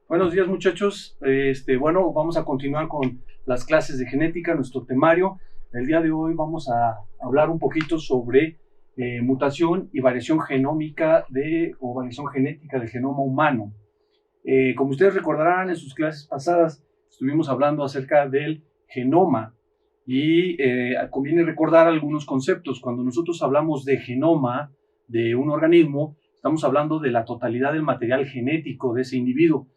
Buenos días, muchachos. Bueno, vamos a continuar con las clases de genética, nuestro temario. El día de hoy vamos a hablar un poquito sobre mutación y variación genómica o variación genética del genoma humano. Como ustedes recordarán, en sus clases pasadas estuvimos hablando acerca del genoma y conviene recordar algunos conceptos. Cuando nosotros hablamos de genoma de un organismo, estamos hablando de la totalidad del material genético de ese individuo.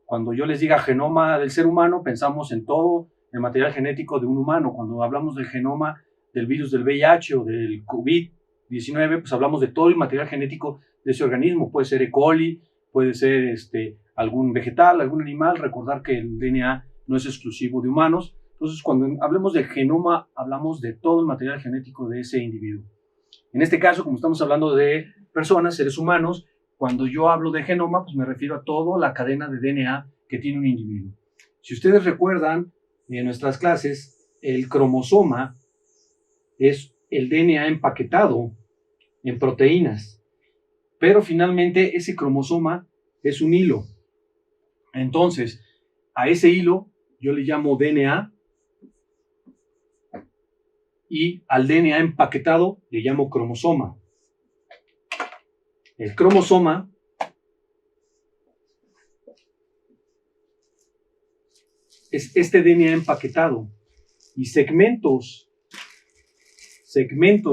Cuando yo les diga genoma del ser humano, pensamos en todo el material genético de un humano. Cuando hablamos del genoma del virus del VIH o del COVID-19, pues hablamos de todo el material genético de ese organismo. Puede ser E. coli, puede ser algún vegetal, algún animal. Recordar que el DNA no es exclusivo de humanos. Entonces, cuando hablemos de genoma, hablamos de todo el material genético de ese individuo. En este caso, como estamos hablando de personas, seres humanos, cuando yo hablo de genoma, pues me refiero a toda la cadena de DNA que tiene un individuo. Si ustedes recuerdan en nuestras clases, el cromosoma es el DNA empaquetado en proteínas, pero finalmente ese cromosoma es un hilo. Entonces, a ese hilo yo le llamo DNA y al DNA empaquetado le llamo cromosoma. El cromosoma es este DNA empaquetado y segmentos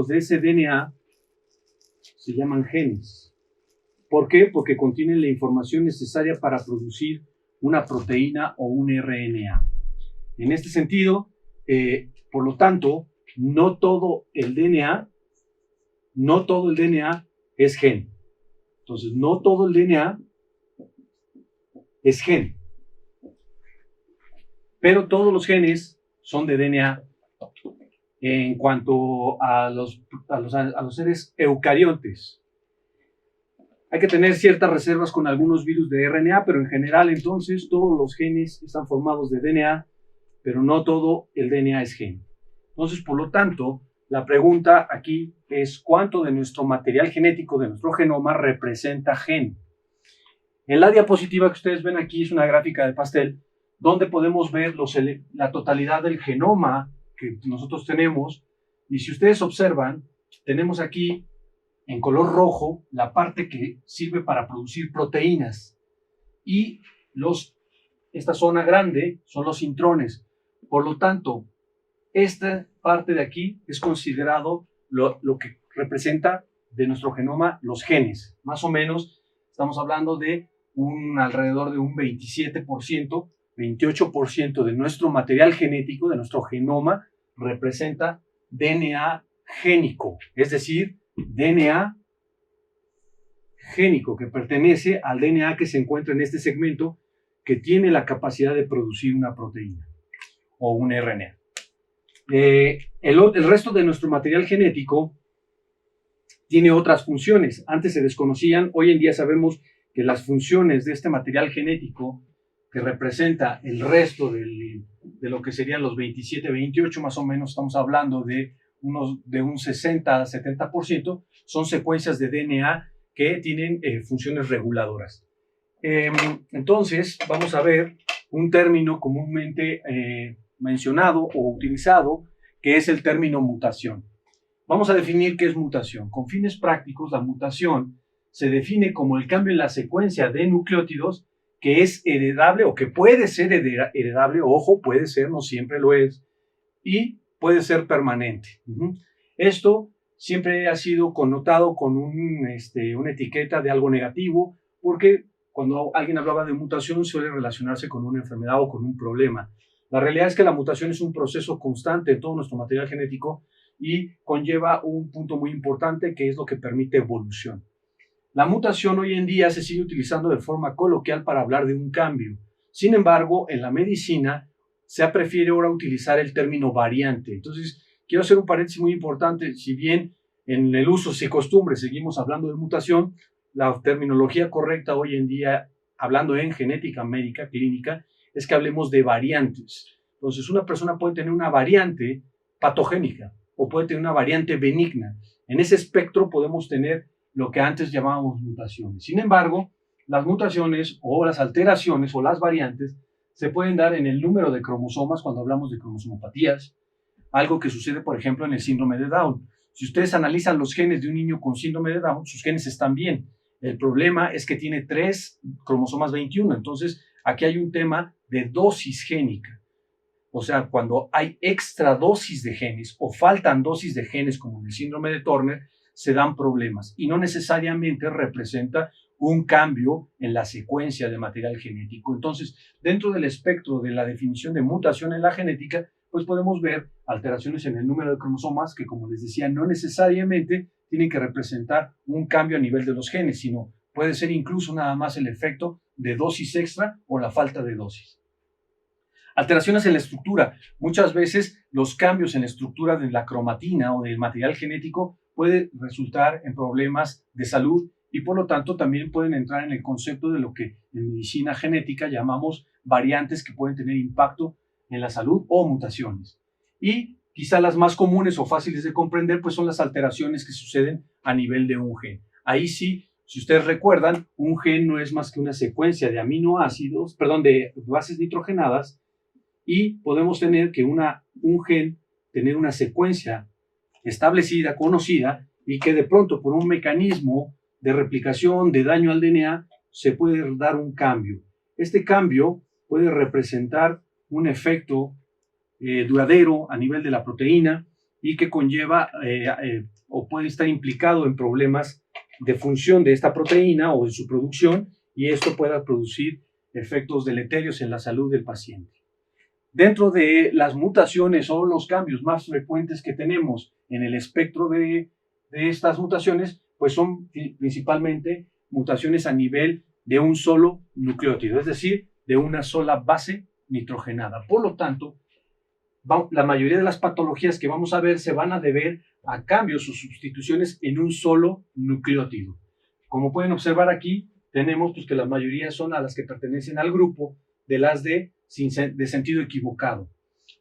de ese DNA se llaman genes. ¿Por qué? Porque contienen la información necesaria para producir una proteína o un RNA. En este sentido, por lo tanto, no todo el DNA es gen. Entonces, no todo el DNA es gen, pero todos los genes son de DNA. En cuanto a los seres eucariontes, hay que tener ciertas reservas con algunos virus de RNA, pero en general, entonces, todos los genes están formados de DNA, pero no todo el DNA es gen. Entonces, por lo tanto, la pregunta aquí es ¿cuánto de nuestro material genético, de nuestro genoma, representa gen? En la diapositiva que ustedes ven aquí es una gráfica de pastel donde podemos ver la totalidad del genoma que nosotros tenemos. Y si ustedes observan, tenemos aquí en color rojo la parte que sirve para producir proteínas. Y esta zona grande son los intrones. Por lo tanto, esta parte de aquí es considerado lo que representa de nuestro genoma los genes. Más o menos estamos hablando de alrededor de un 27%, 28% de nuestro material genético, de nuestro genoma, representa DNA génico, es decir, DNA génico que pertenece al DNA que se encuentra en este segmento que tiene la capacidad de producir una proteína o un RNA. El resto de nuestro material genético tiene otras funciones. Antes se desconocían, hoy en día sabemos que las funciones de este material genético que representa el resto de lo que serían los 27, 28, más o menos estamos hablando de un 60, 70%, son secuencias de DNA que tienen funciones reguladoras. Entonces, vamos a ver un término comúnmente mencionado o utilizado, que es el término mutación. Vamos a definir qué es mutación. Con fines prácticos, la mutación se define como el cambio en la secuencia de nucleótidos que es heredable o que puede ser heredable, ojo, puede ser, no siempre lo es, y puede ser permanente. Esto siempre ha sido connotado con una etiqueta de algo negativo, porque cuando alguien hablaba de mutación suele relacionarse con una enfermedad o con un problema. La realidad es que la mutación es un proceso constante en todo nuestro material genético y conlleva un punto muy importante que es lo que permite evolución. La mutación hoy en día se sigue utilizando de forma coloquial para hablar de un cambio. Sin embargo, en la medicina se prefiere ahora utilizar el término variante. Entonces, quiero hacer un paréntesis muy importante. Si bien en el uso y costumbre seguimos hablando de mutación, la terminología correcta hoy en día, hablando en genética médica, clínica, es que hablemos de variantes. Entonces, una persona puede tener una variante patogénica o puede tener una variante benigna. En ese espectro podemos tener lo que antes llamábamos mutaciones. Sin embargo, las mutaciones o las alteraciones o las variantes se pueden dar en el número de cromosomas cuando hablamos de cromosomopatías, algo que sucede, por ejemplo, en el síndrome de Down. Si ustedes analizan los genes de un niño con síndrome de Down, sus genes están bien. El problema es que tiene 3 cromosomas 21, entonces aquí hay un tema de dosis génica. O sea, cuando hay extra dosis de genes o faltan dosis de genes, como en el síndrome de Turner, se dan problemas y no necesariamente representa un cambio en la secuencia de material genético. Entonces, dentro del espectro de la definición de mutación en la genética, pues podemos ver alteraciones en el número de cromosomas que, como les decía, no necesariamente tienen que representar un cambio a nivel de los genes, sino puede ser incluso nada más el efecto de dosis extra o la falta de dosis. Alteraciones en la estructura. Muchas veces los cambios en la estructura de la cromatina o del material genético puede resultar en problemas de salud y por lo tanto también pueden entrar en el concepto de lo que en medicina genética llamamos variantes que pueden tener impacto en la salud o mutaciones. Y quizá las más comunes o fáciles de comprender pues son las alteraciones que suceden a nivel de un gen. Ahí sí, si ustedes recuerdan, un gen no es más que una secuencia de aminoácidos, de bases nitrogenadas, y podemos tener que un gen tener una secuencia establecida, conocida, y que de pronto por un mecanismo de replicación, de daño al DNA, se puede dar un cambio. Este cambio puede representar un efecto duradero a nivel de la proteína y que conlleva o puede estar implicado en problemas de función de esta proteína o de su producción, y esto pueda producir efectos deleterios en la salud del paciente. Dentro de las mutaciones o los cambios más frecuentes que tenemos en el espectro de estas mutaciones, pues son principalmente mutaciones a nivel de un solo nucleótido, es decir, de una sola base nitrogenada. Por lo tanto, la mayoría de las patologías que vamos a ver se van a deber a cambios o sustituciones en un solo nucleótido. Como pueden observar aquí, tenemos pues, que la mayoría son a las que pertenecen al grupo de las de sentido equivocado.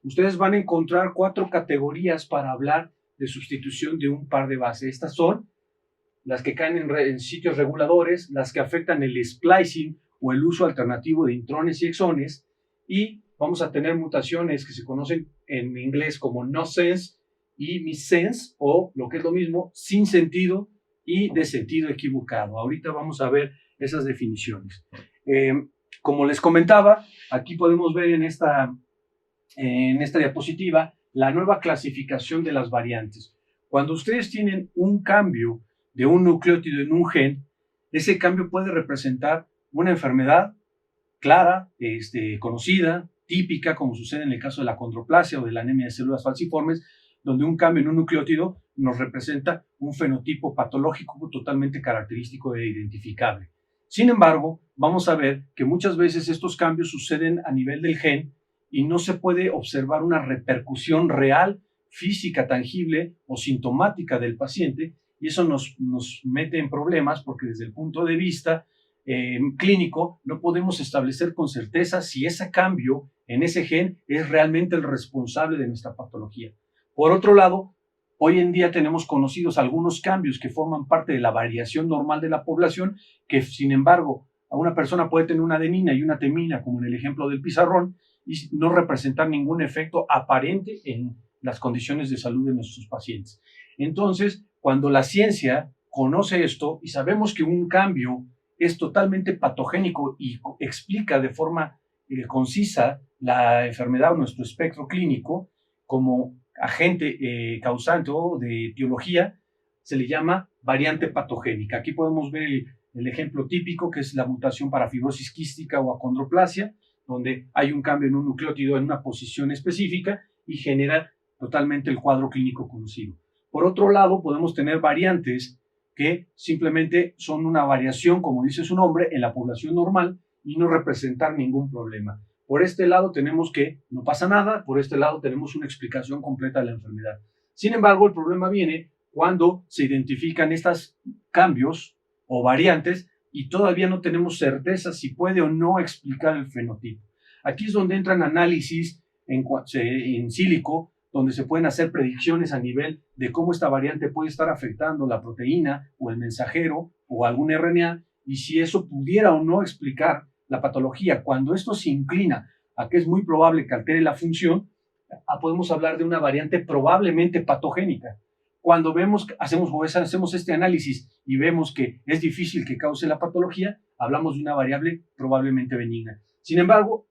Ustedes van a encontrar 4 categorías para hablar de sustitución de un par de bases. Estas son las que caen en sitios reguladores, las que afectan el splicing o el uso alternativo de intrones y exones, y vamos a tener mutaciones que se conocen en inglés como no sense y missense, o lo que es lo mismo, sin sentido y de sentido equivocado. Ahorita vamos a ver esas definiciones. Como les comentaba, aquí podemos ver en esta diapositiva la nueva clasificación de las variantes. Cuando ustedes tienen un cambio de un nucleótido en un gen, ese cambio puede representar una enfermedad clara, conocida, típica, como sucede en el caso de la acondroplasia o de la anemia de células falciformes, donde un cambio en un nucleótido nos representa un fenotipo patológico totalmente característico e identificable. Sin embargo, vamos a ver que muchas veces estos cambios suceden a nivel del gen y no se puede observar una repercusión real, física, tangible o sintomática del paciente, y eso nos mete en problemas porque desde el punto de vista clínico no podemos establecer con certeza si ese cambio en ese gen es realmente el responsable de nuestra patología. Por otro lado, hoy en día tenemos conocidos algunos cambios que forman parte de la variación normal de la población, que sin embargo a una persona puede tener una adenina y una timina, como en el ejemplo del pizarrón, y no representar ningún efecto aparente en las condiciones de salud de nuestros pacientes. Entonces, cuando la ciencia conoce esto y sabemos que un cambio es totalmente patogénico y explica de forma concisa la enfermedad o nuestro espectro clínico como agente causante o de etiología, se le llama variante patogénica. Aquí podemos ver el ejemplo típico, que es la mutación para fibrosis quística o acondroplasia, donde hay un cambio en un nucleótido en una posición específica y genera totalmente el cuadro clínico conocido. Por otro lado, podemos tener variantes que simplemente son una variación, como dice su nombre, en la población normal y no representar ningún problema. Por este lado tenemos que no pasa nada, por este lado tenemos una explicación completa de la enfermedad. Sin embargo, el problema viene cuando se identifican estos cambios o variantes y todavía no tenemos certeza si puede o no explicar el fenotipo. Aquí es donde entran análisis en sílico donde se pueden hacer predicciones a nivel de cómo esta variante puede estar afectando la proteína o el mensajero o algún RNA, y si eso pudiera o no explicar la patología. Cuando esto se inclina a que es muy probable que altere la función, podemos hablar de una variante probablemente patogénica. Cuando hacemos este análisis y vemos que es difícil que cause la patología, hablamos de una variable probablemente benigna. Sin embargo,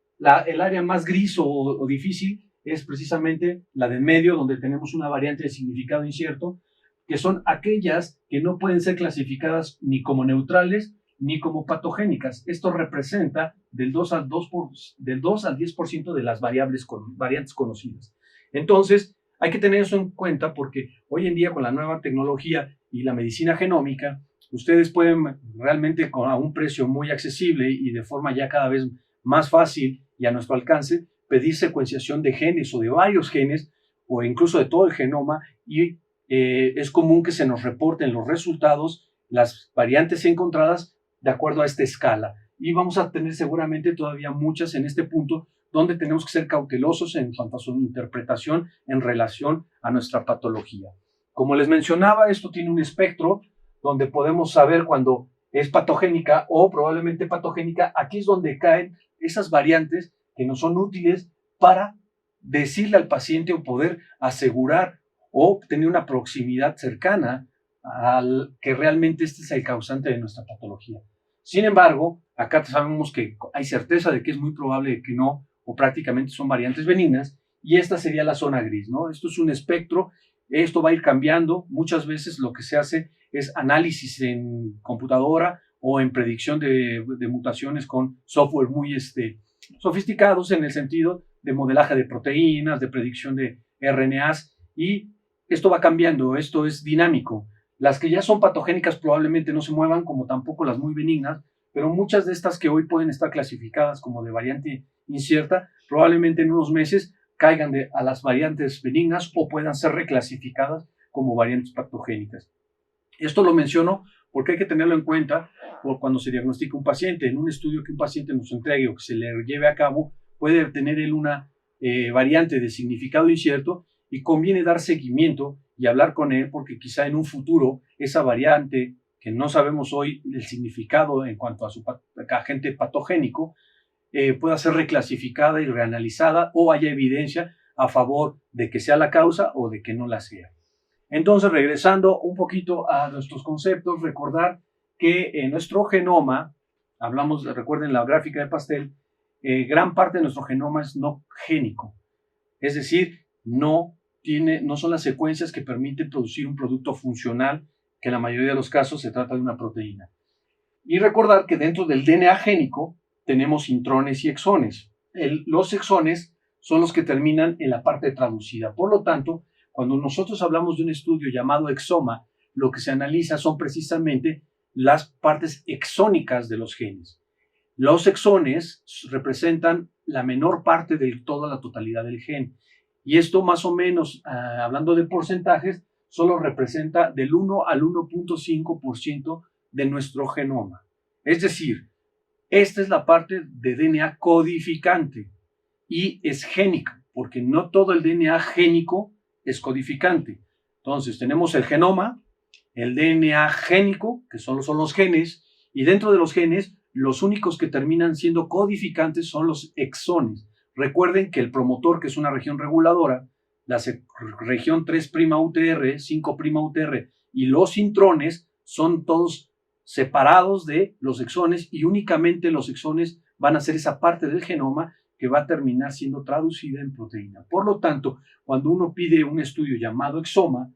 el área más gris o difícil es precisamente la del medio, donde tenemos una variante de significado incierto, que son aquellas que no pueden ser clasificadas ni como neutrales ni como patogénicas. Esto representa del 2 al 10% de las variantes conocidas. Entonces, hay que tener eso en cuenta porque hoy en día con la nueva tecnología y la medicina genómica, ustedes pueden realmente a un precio muy accesible y de forma ya cada vez más fácil y a nuestro alcance, pedir secuenciación de genes o de varios genes o incluso de todo el genoma, y es común que se nos reporten los resultados, las variantes encontradas de acuerdo a esta escala. Y vamos a tener seguramente todavía muchas en este punto donde tenemos que ser cautelosos en cuanto a su interpretación en relación a nuestra patología. Como les mencionaba, esto tiene un espectro donde podemos saber cuando es patogénica o probablemente patogénica. Aquí es donde caen esas variantes que nos son útiles para decirle al paciente o poder asegurar o tener una proximidad cercana al que realmente este es el causante de nuestra patología. Sin embargo, acá sabemos que hay certeza de que es muy probable que no, o prácticamente son variantes benignas, y esta sería la zona gris, ¿no? Esto es un espectro, esto va a ir cambiando. Muchas veces lo que se hace es análisis en computadora o en predicción de mutaciones con software muy sofisticados en el sentido de modelaje de proteínas, de predicción de RNAs, y esto va cambiando, esto es dinámico. Las que ya son patogénicas probablemente no se muevan, como tampoco las muy benignas, pero muchas de estas que hoy pueden estar clasificadas como de variante incierta, probablemente en unos meses caigan a las variantes benignas o puedan ser reclasificadas como variantes patogénicas. Esto lo menciono porque hay que tenerlo en cuenta cuando se diagnostica un paciente. En un estudio que un paciente nos entregue o que se le lleve a cabo, puede tener él una variante de significado incierto y conviene dar seguimiento y hablar con él porque quizá en un futuro esa variante que no sabemos hoy el significado en cuanto a su agente patogénico pueda ser reclasificada y reanalizada o haya evidencia a favor de que sea la causa o de que no la sea. Entonces, regresando un poquito a nuestros conceptos, recordar que en nuestro genoma, recuerden la gráfica de pastel, gran parte de nuestro genoma es no génico, es decir, no son las secuencias que permiten producir un producto funcional, que en la mayoría de los casos se trata de una proteína. Y recordar que dentro del DNA génico tenemos intrones y exones. Los exones son los que terminan en la parte traducida. Por lo tanto, cuando nosotros hablamos de un estudio llamado exoma, lo que se analiza son precisamente las partes exónicas de los genes. Los exones representan la menor parte de toda la totalidad del gen. Y esto más o menos, hablando de porcentajes, solo representa del 1 al 1.5% de nuestro genoma. Es decir, esta es la parte de DNA codificante y es génica, porque no todo el DNA génico es codificante. Entonces, tenemos el genoma, el DNA génico, que solo son los genes, y dentro de los genes, los únicos que terminan siendo codificantes son los exones. Recuerden que el promotor, que es una región reguladora, la región 3' UTR, 5' UTR y los intrones son todos separados de los exones y únicamente los exones van a ser esa parte del genoma que va a terminar siendo traducida en proteína. Por lo tanto, cuando uno pide un estudio llamado exoma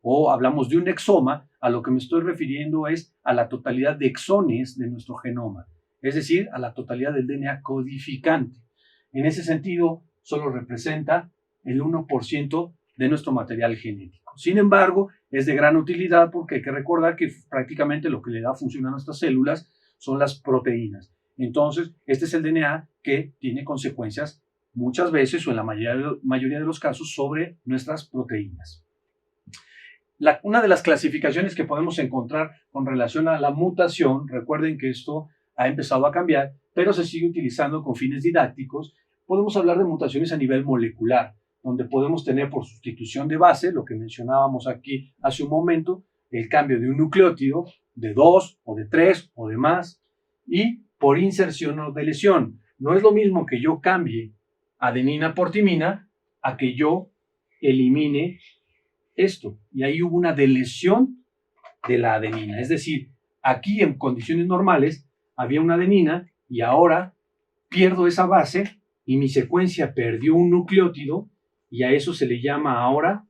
o hablamos de un exoma, a lo que me estoy refiriendo es a la totalidad de exones de nuestro genoma, es decir, a la totalidad del DNA codificante. En ese sentido, solo representa el 1% de nuestro material genético. Sin embargo, es de gran utilidad porque hay que recordar que prácticamente lo que le da función a nuestras células son las proteínas. Entonces, este es el DNA que tiene consecuencias muchas veces o en la mayoría de los casos sobre nuestras proteínas. Una de las clasificaciones que podemos encontrar con relación a la mutación, recuerden que esto ha empezado a cambiar, pero se sigue utilizando con fines didácticos. Podemos hablar de mutaciones a nivel molecular, donde podemos tener por sustitución de base, lo que mencionábamos aquí hace un momento, el cambio de un nucleótido de 2 o de 3 o de más, y por inserción o deleción. No es lo mismo que yo cambie adenina por timina a que yo elimine esto. Y ahí hubo una deleción de la adenina. Es decir, aquí en condiciones normales había una adenina y ahora pierdo esa base y mi secuencia perdió un nucleótido y a eso se le llama ahora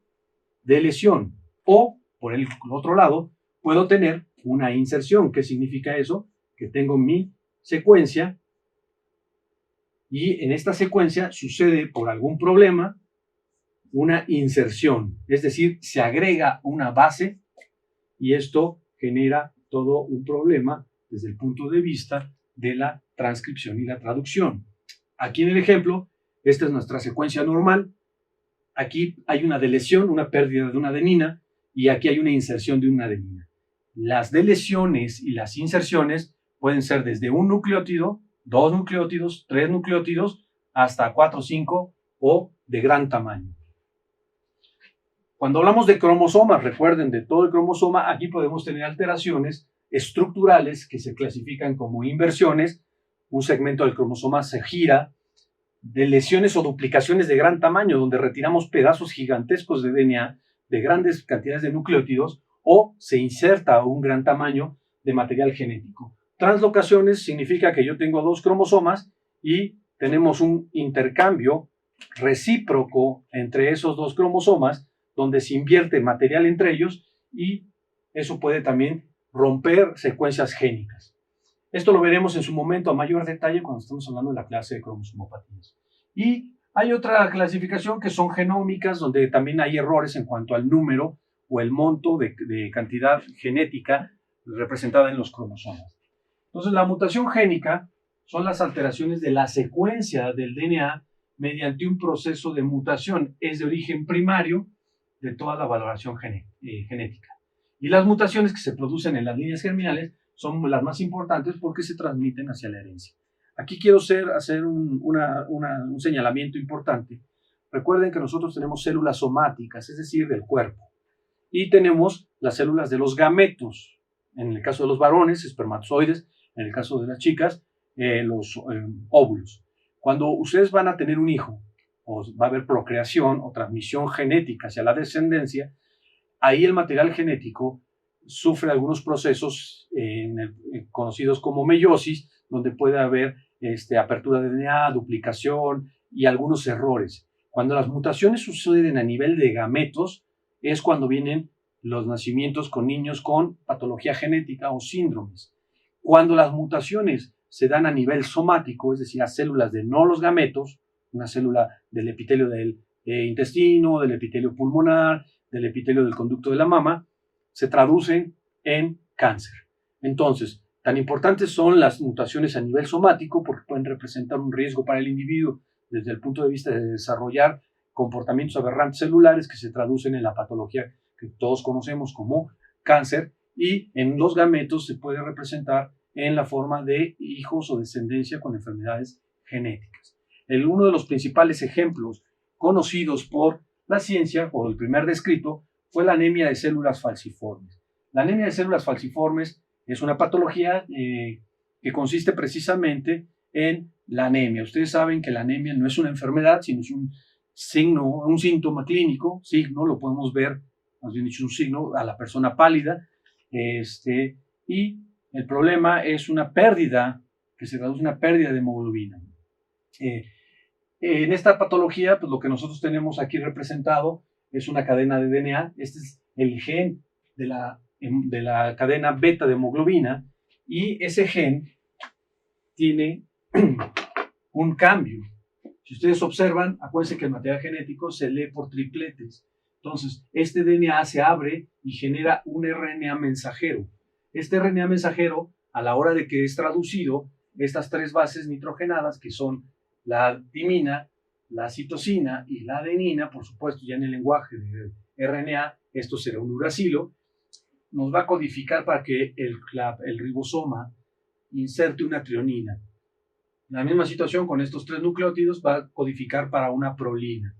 deleción. O, por el otro lado, puedo tener una inserción. ¿Qué significa eso? Que tengo mi secuencia y en esta secuencia sucede por algún problema una inserción, es decir, se agrega una base y esto genera todo un problema desde el punto de vista de la transcripción y la traducción. Aquí en el ejemplo, esta es nuestra secuencia normal, aquí hay una deleción, una pérdida de una adenina y aquí hay una inserción de una adenina. Las deleciones y las inserciones pueden ser desde un nucleótido, 2 nucleótidos, 3 nucleótidos, hasta 4, 5 o de gran tamaño. Cuando hablamos de cromosomas, recuerden, de todo el cromosoma, aquí podemos tener alteraciones estructurales que se clasifican como inversiones, un segmento del cromosoma se gira, de lesiones o duplicaciones de gran tamaño, donde retiramos pedazos gigantescos de DNA de grandes cantidades de nucleótidos, o se inserta un gran tamaño de material genético. Translocaciones significa que yo tengo 2 cromosomas y tenemos un intercambio recíproco entre esos 2 cromosomas, donde se invierte material entre ellos y eso puede también romper secuencias génicas. Esto lo veremos en su momento a mayor detalle cuando estamos hablando de la clase de cromosomopatías. Y hay otra clasificación que son genómicas, donde también hay errores en cuanto al número o el monto de cantidad genética representada en los cromosomas. Entonces, la mutación génica son las alteraciones de la secuencia del DNA mediante un proceso de mutación. Es de origen primario de toda la valoración genética. Y las mutaciones que se producen en las líneas germinales son las más importantes porque se transmiten hacia la herencia. Aquí quiero hacer un señalamiento importante. Recuerden que nosotros tenemos células somáticas, es decir, del cuerpo, y tenemos las células de los gametos. En el caso de los varones, espermatozoides; en el caso de las chicas, los óvulos. Cuando ustedes van a tener un hijo, o va a haber procreación o transmisión genética hacia la descendencia, ahí el material genético sufre algunos procesos conocidos como meiosis, donde puede haber apertura de DNA, duplicación y algunos errores. Cuando las mutaciones suceden a nivel de gametos, es cuando vienen los nacimientos con niños con patología genética o síndromes. Cuando las mutaciones se dan a nivel somático, es decir, a células de no los gametos, una célula del epitelio del intestino, del epitelio pulmonar, del epitelio del conducto de la mama, se traducen en cáncer. Entonces, tan importantes son las mutaciones a nivel somático porque pueden representar un riesgo para el individuo desde el punto de vista de desarrollar comportamientos aberrantes celulares que se traducen en la patología que todos conocemos como cáncer, y en los gametos se puede representar en la forma de hijos o descendencia con enfermedades genéticas. Uno de los principales ejemplos conocidos por la ciencia, o el primer descrito, fue la anemia de células falciformes. La anemia de células falciformes es una patología que consiste precisamente en la anemia. Ustedes saben que la anemia no es una enfermedad, sino es un signo, un síntoma clínico, signo, lo podemos ver, más bien dicho, un signo a la persona pálida, y el problema es una pérdida, que se traduce en una pérdida de hemoglobina. En esta patología, pues lo que nosotros tenemos aquí representado es una cadena de DNA. Este es el gen de la cadena beta de hemoglobina, y ese gen tiene un cambio. Si ustedes observan, acuérdense que el material genético se lee por tripletes. Entonces, este DNA se abre y genera un RNA mensajero. Este RNA mensajero, a la hora de que es traducido, estas 3 bases nitrogenadas, que son la timina, la citosina y la adenina, por supuesto, ya en el lenguaje de RNA, esto será un uracilo, nos va a codificar para que el ribosoma inserte una trionina. La misma situación con estos 3 nucleótidos va a codificar para una prolina.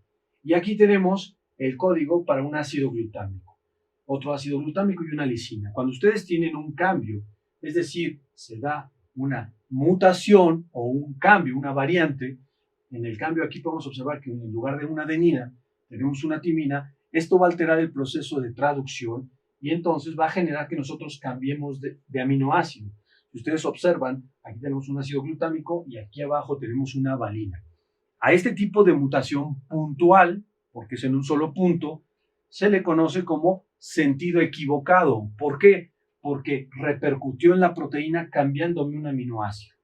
Y aquí tenemos el código para un ácido glutámico, otro ácido glutámico y una lisina. Cuando ustedes tienen un cambio, es decir, se da una mutación o un cambio, una variante, en el cambio aquí podemos observar que en lugar de una adenina tenemos una timina, esto va a alterar el proceso de traducción y entonces va a generar que nosotros cambiemos de aminoácido. Si ustedes observan, aquí tenemos un ácido glutámico y aquí abajo tenemos una valina. A este tipo de mutación puntual, porque es en un solo punto, se le conoce como sentido equivocado. ¿Por qué? Porque repercutió en la proteína cambiándome un aminoácido.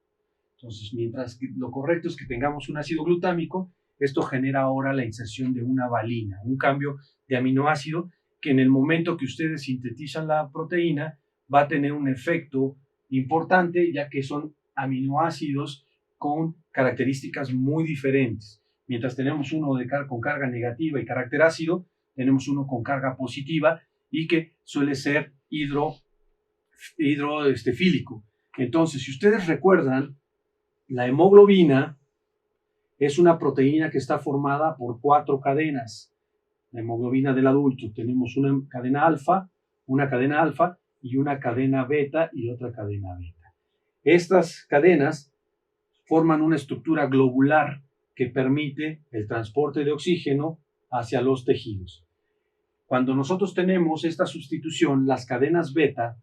Entonces, mientras que lo correcto es que tengamos un ácido glutámico, esto genera ahora la inserción de una valina, un cambio de aminoácido que en el momento que ustedes sintetizan la proteína va a tener un efecto importante, ya que son aminoácidos con características muy diferentes. Mientras tenemos uno con carga negativa y carácter ácido, tenemos uno con carga positiva y que suele ser hidrofílico. Entonces, si ustedes recuerdan, la hemoglobina es una proteína que está formada por 4 cadenas. La hemoglobina del adulto, tenemos una cadena alfa y una cadena beta y otra cadena beta. Estas cadenas forman una estructura globular que permite el transporte de oxígeno hacia los tejidos. Cuando nosotros tenemos esta sustitución, las cadenas beta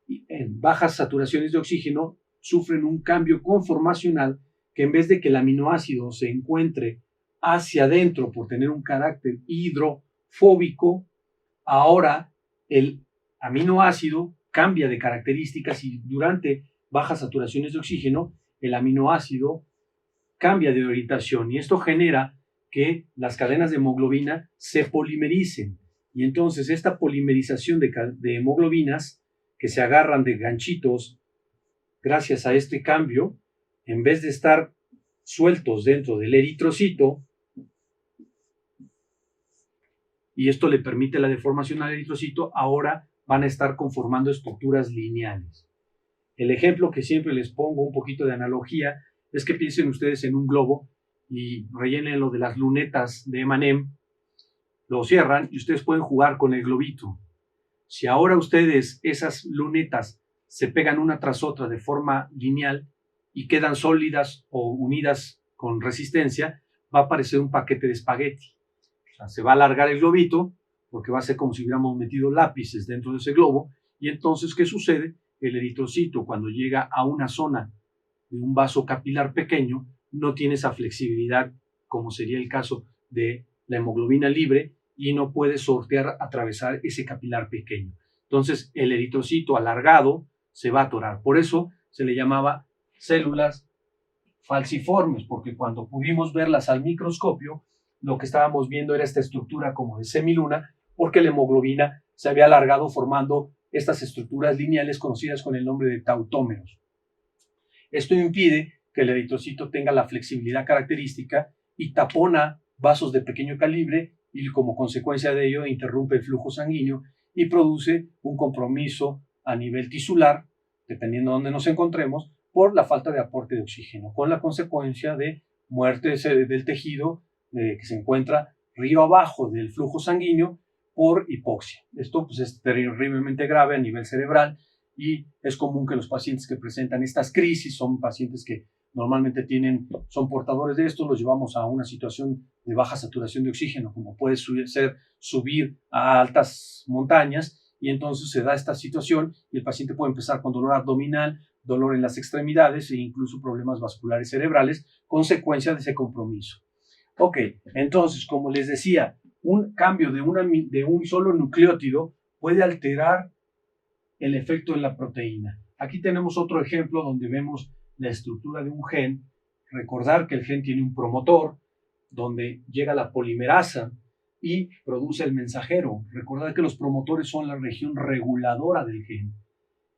en bajas saturaciones de oxígeno sufren un cambio conformacional que en vez de que el aminoácido se encuentre hacia adentro por tener un carácter hidrofóbico, ahora el aminoácido cambia de características y durante bajas saturaciones de oxígeno el aminoácido cambia de orientación y esto genera que las cadenas de hemoglobina se polimericen y entonces esta polimerización de hemoglobinas que se agarran de ganchitos gracias a este cambio, en vez de estar sueltos dentro del eritrocito, y esto le permite la deformación al eritrocito, ahora van a estar conformando estructuras lineales. El ejemplo que siempre les pongo, un poquito de analogía, es que piensen ustedes en un globo y rellénenlo de las lunetas de M&M, lo cierran y ustedes pueden jugar con el globito. Si ahora ustedes esas lunetas se pegan una tras otra de forma lineal y quedan sólidas o unidas con resistencia, va a aparecer un paquete de espagueti. O sea, se va a alargar el globito porque va a ser como si hubiéramos metido lápices dentro de ese globo y entonces, ¿qué sucede? El eritrocito, cuando llega a una zona de un vaso capilar pequeño, no tiene esa flexibilidad como sería el caso de la hemoglobina libre y no puede sortear, atravesar ese capilar pequeño. Entonces, el eritrocito alargado se va a atorar. Por eso se le llamaba células falciformes, porque cuando pudimos verlas al microscopio, lo que estábamos viendo era esta estructura como de semiluna, porque la hemoglobina se había alargado formando estas estructuras lineales conocidas con el nombre de tautómeros. Esto impide que el eritrocito tenga la flexibilidad característica y tapona vasos de pequeño calibre y como consecuencia de ello interrumpe el flujo sanguíneo y produce un compromiso a nivel tisular, dependiendo de dónde nos encontremos, por la falta de aporte de oxígeno, con la consecuencia de muerte del tejido que se encuentra río abajo del flujo sanguíneo por hipoxia. Esto pues, es terriblemente grave a nivel cerebral y es común que los pacientes que presentan estas crisis son pacientes que normalmente son portadores de esto, los llevamos a una situación de baja saturación de oxígeno, como puede ser subir a altas montañas, y entonces se da esta situación y el paciente puede empezar con dolor abdominal, dolor en las extremidades e incluso problemas vasculares cerebrales, consecuencia de ese compromiso. Ok, entonces, como les decía, un cambio de un solo nucleótido puede alterar el efecto en la proteína. Aquí tenemos otro ejemplo donde vemos la estructura de un gen. Recordar que el gen tiene un promotor donde llega la polimerasa y produce el mensajero. Recordar que los promotores son la región reguladora del gen.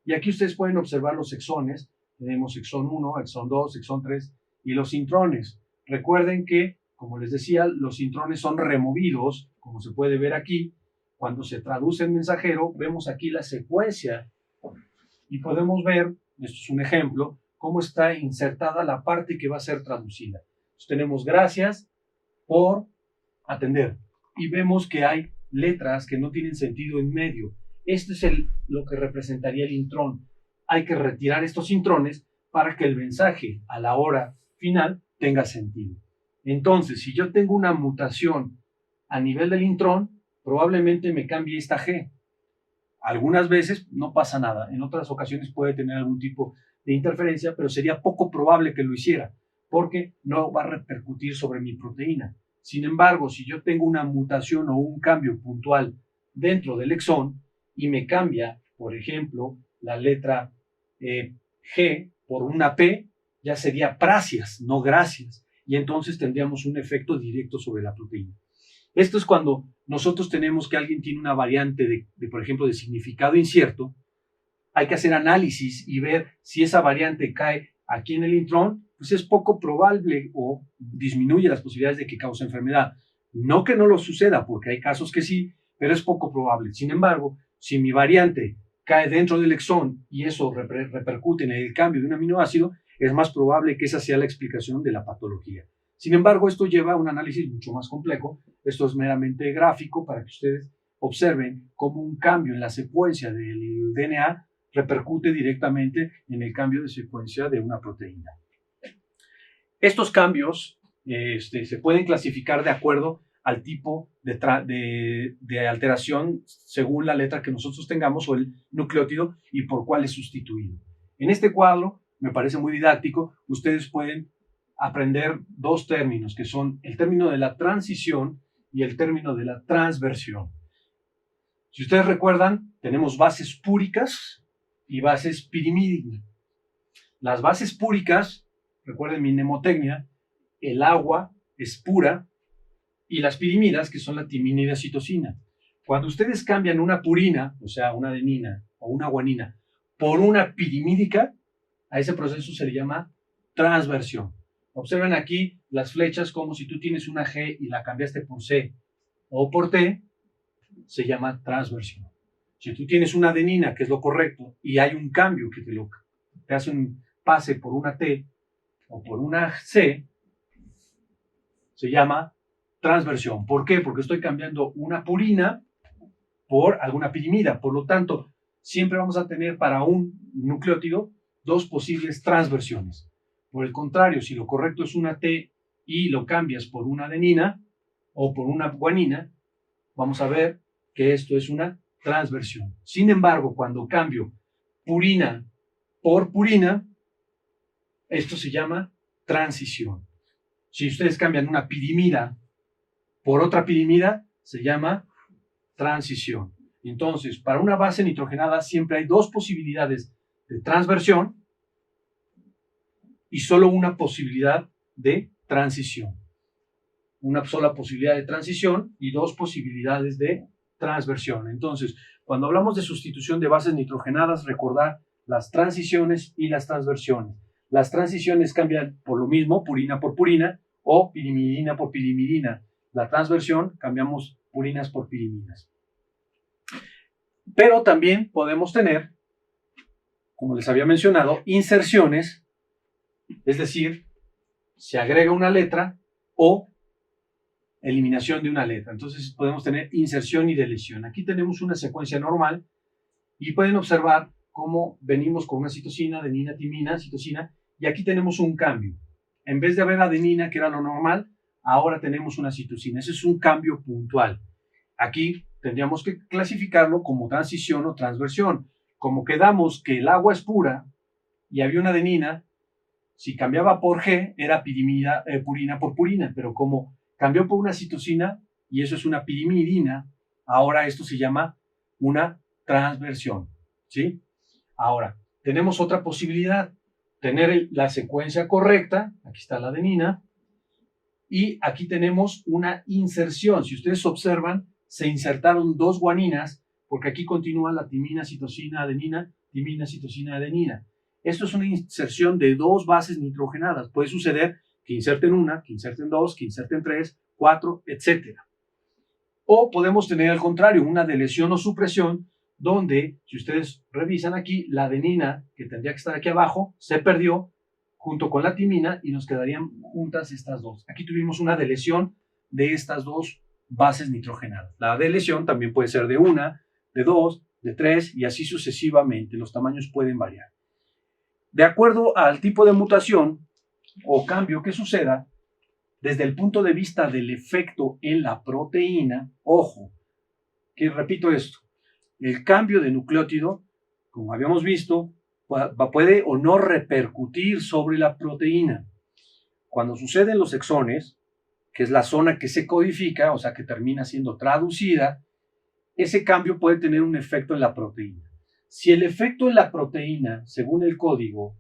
Y aquí ustedes pueden observar los exones. Tenemos exón 1, exón 2, exón 3 y los intrones. Recuerden que, como les decía, los intrones son removidos, como se puede ver aquí. Cuando se traduce el mensajero, vemos aquí la secuencia y podemos ver, esto es un ejemplo, cómo está insertada la parte que va a ser traducida. Entonces, tenemos gracias por atender. Y vemos que hay letras que no tienen sentido en medio. Esto es lo que representaría el intrón. Hay que retirar estos intrones para que el mensaje a la hora final tenga sentido. Entonces, si yo tengo una mutación a nivel del intrón, probablemente me cambie esta G. Algunas veces no pasa nada, en otras ocasiones puede tener algún tipo de interferencia, pero sería poco probable que lo hiciera, porque no va a repercutir sobre mi proteína. Sin embargo, si yo tengo una mutación o un cambio puntual dentro del exón y me cambia, por ejemplo, la letra G por una P, ya sería prasias, no gracias, y entonces tendríamos un efecto directo sobre la proteína. Esto es cuando nosotros tenemos que alguien tiene una variante por ejemplo, de significado incierto. Hay que hacer análisis y ver si esa variante cae aquí en el intrón, pues es poco probable o disminuye las posibilidades de que cause enfermedad. No que no lo suceda, porque hay casos que sí, pero es poco probable. Sin embargo, si mi variante cae dentro del exón y eso repercute en el cambio de un aminoácido, es más probable que esa sea la explicación de la patología. Sin embargo, esto lleva a un análisis mucho más complejo. Esto es meramente gráfico para que ustedes observen cómo un cambio en la secuencia del DNA repercute directamente en el cambio de secuencia de una proteína. Estos cambios se pueden clasificar de acuerdo al tipo de alteración según la letra que nosotros tengamos o el nucleótido y por cuál es sustituido. En este cuadro, me parece muy didáctico, ustedes pueden aprender dos términos, que son el término de la transición y el término de la transversión. Si ustedes recuerdan, tenemos bases púricas y bases pirimídicas. Las bases púricas, recuerden mi mnemotecnia, el agua es pura, y las pirimidas, que son la timina y la citosina. Cuando ustedes cambian una purina, o sea, una adenina o una guanina, por una pirimídica, a ese proceso se le llama transversión. Observen aquí las flechas como si tú tienes una G y la cambiaste por C o por T, se llama transversión. Si tú tienes una adenina, que es lo correcto, y hay un cambio que te hace un pase por una T o por una C, se llama transversión. ¿Por qué? Porque estoy cambiando una purina por alguna pirimida. Por lo tanto, siempre vamos a tener para un nucleótido dos posibles transversiones. Por el contrario, si lo correcto es una T y lo cambias por una adenina o por una guanina, vamos a ver que esto es una transversión. Sin embargo, cuando cambio purina por purina, esto se llama transición. Si ustedes cambian una pirimida por otra pirimida, se llama transición. Entonces, para una base nitrogenada siempre hay dos posibilidades de transversión y solo una posibilidad de transición. Una sola posibilidad de transición y dos posibilidades de transversión. Entonces, cuando hablamos de sustitución de bases nitrogenadas, recordar las transiciones y las transversiones. Las transiciones cambian por lo mismo, purina por purina o pirimidina por pirimidina. La transversión, cambiamos purinas por pirimidas. Pero también podemos tener, como les había mencionado, inserciones, es decir, se agrega una letra o eliminación de una letra. Entonces podemos tener inserción y deleción. Aquí tenemos una secuencia normal y pueden observar cómo venimos con una citosina, adenina, timina, citosina, y aquí tenemos un cambio. En vez de haber adenina, que era lo normal, ahora tenemos una citosina. Ese es un cambio puntual. Aquí tendríamos que clasificarlo como transición o transversión. Como quedamos que el agua es pura y había una adenina, si cambiaba por G era purina por purina, pero como cambió por una citosina y eso es una pirimidina, ahora esto se llama una transversión, ¿sí? Ahora, tenemos otra posibilidad, tener la secuencia correcta, aquí está la adenina, y aquí tenemos una inserción. Si ustedes observan, se insertaron dos guaninas, porque aquí continúa la timina, citosina, adenina, timina, citosina, adenina. Esto es una inserción de dos bases nitrogenadas. Puede suceder que inserten una, que inserten dos, que inserten tres, cuatro, etc. O podemos tener al contrario, una deleción o supresión, donde, si ustedes revisan aquí, la adenina, que tendría que estar aquí abajo, se perdió junto con la timina y nos quedarían juntas estas dos. Aquí tuvimos una deleción de estas dos bases nitrogenadas. La de lesión también puede ser de 1, de 2, de 3 y así sucesivamente. Los tamaños pueden variar. De acuerdo al tipo de mutación o cambio que suceda, desde el punto de vista del efecto en la proteína, ojo, que repito esto, el cambio de nucleótido, como habíamos visto, puede o no repercutir sobre la proteína. Cuando suceden los exones, que es la zona que se codifica, o sea, que termina siendo traducida, ese cambio puede tener un efecto en la proteína. Si el efecto en la proteína, según el código,